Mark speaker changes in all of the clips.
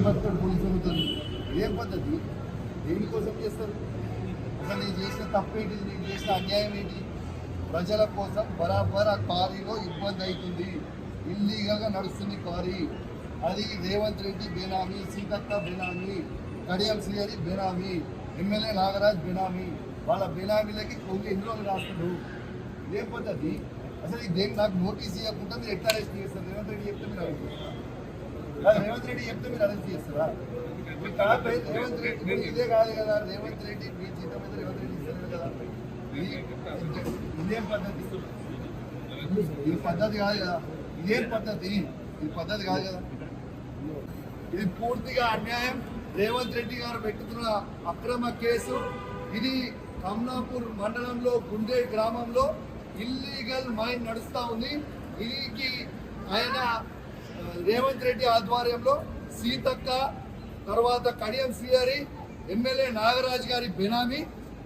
Speaker 1: పోలీసులు ఏం పద్ధతి దేనికోసం చేస్తారు? అసలు నేను చేసిన తప్పేంటి, నేను చేసిన అన్యాయం ఏంటి? ప్రజల కోసం బరాబర్ ఆ క్వారీలో ఇబ్బంది అవుతుంది, ఇల్లీగల్గా నడుస్తుంది క్వారీ. అది రేవంత్ రెడ్డి బేనామీ, సీతక్క బేనామీ, కడియం శ్రీహరి బేనామీ, ఎమ్మెల్యే నాగరాజ్ బేనామీ. వాళ్ళ బేనామీలకి కొన్ని ఎన్ని రోజులు రాస్తారు? ఇదేం పద్ధతి? అసలు దేనికి నాకు నోటీస్ ఇవ్వకుండా మీరు ఎట్లా అరెస్ట్ చేస్తారు? రేవంత్ రెడ్డి చెప్తే మీరు అరెస్ట్ చేస్తారా? రేవంత్ రెడ్డి చెప్తే మీరు అరెస్ట్ చేస్తారా? రేవంత్ రెడ్డి ఇదే కాదు కదా, రేవంత్ రెడ్డి మీ జీతం మీద రేవంత్ రెడ్డి ఇస్తారు కదా. ఇదేం పద్ధతి? ఇది పద్ధతి కాదు కదా. ఇదేం పద్ధతి? ఇది పద్ధతి కాదు కదా. ఇది పూర్తిగా అన్యాయం. రేవంత్ రెడ్డి గారు పెట్టుతున్న అక్రమ కేసు ఇది. కమలాపూర్ మండలంలో గుండే గ్రామంలో ఇల్లీగల్ మైన్ నడుస్తూ ఉంది. దీనికి ఆయన రేవంత్ రెడ్డి ఆధ్వర్యంలో సీతక్క, తర్వాత కడియం శ్రీహరి, ఎమ్మెల్యే నాగరాజ్ గారి బెనామీ.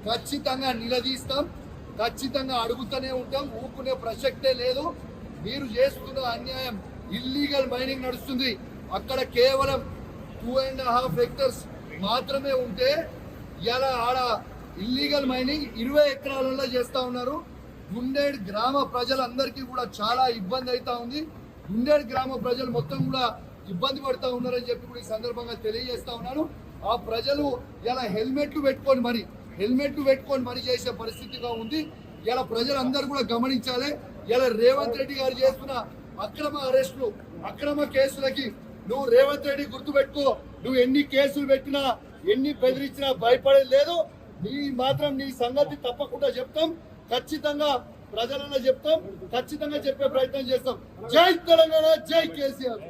Speaker 1: ఖచ్చితంగా నిలదీస్తాం, ఖచ్చితంగా అడుగుతూనే ఉంటాం, ఊపుకునే ప్రసక్తే లేదు. మీరు చేస్తున్న అన్యాయం. ఇల్లీగల్ మైనింగ్ నడుస్తుంది అక్కడ. కేవలం 2.5 హెక్టర్స్ మాత్రమే ఉంటే ఇలా ఆడ ఇల్లీగల్ మైనింగ్ 20 ఎకరాలలో చేస్తూ ఉన్నారు. గుండేడ్ గ్రామ ప్రజలందరికీ కూడా చాలా ఇబ్బంది అవుతా ఉంది. గుండేడ్ గ్రామ ప్రజలు మొత్తం కూడా ఇబ్బంది పడుతూ ఉన్నారని చెప్పి కూడా ఈ సందర్భంగా తెలియజేస్తా ఉన్నాను. ఆ ప్రజలు ఇలా హెల్మెట్లు పెట్టుకొని మరి చేసే పరిస్థితిగా ఉంది. ఇలా ప్రజలందరూ కూడా గమనించాలి. ఇలా రేవంత్ రెడ్డి గారు చేస్తున్న అక్రమ అరెస్టులు, అక్రమ కేసులకి నువ్వు రేవంత్ రెడ్డి గుర్తుపెట్టుకో. నువ్వు ఎన్ని కేసులు పెట్టినా, ఎన్ని బెదిరించినా భయపడేది లేదు. నీ సంగతి తప్పకుండా చెప్తాం, ఖచ్చితంగా ప్రజలన్నా చెప్తాం, ఖచ్చితంగా చెప్పే ప్రయత్నం చేస్తాం. జై తెలంగాణ, జై కేసీఆర్.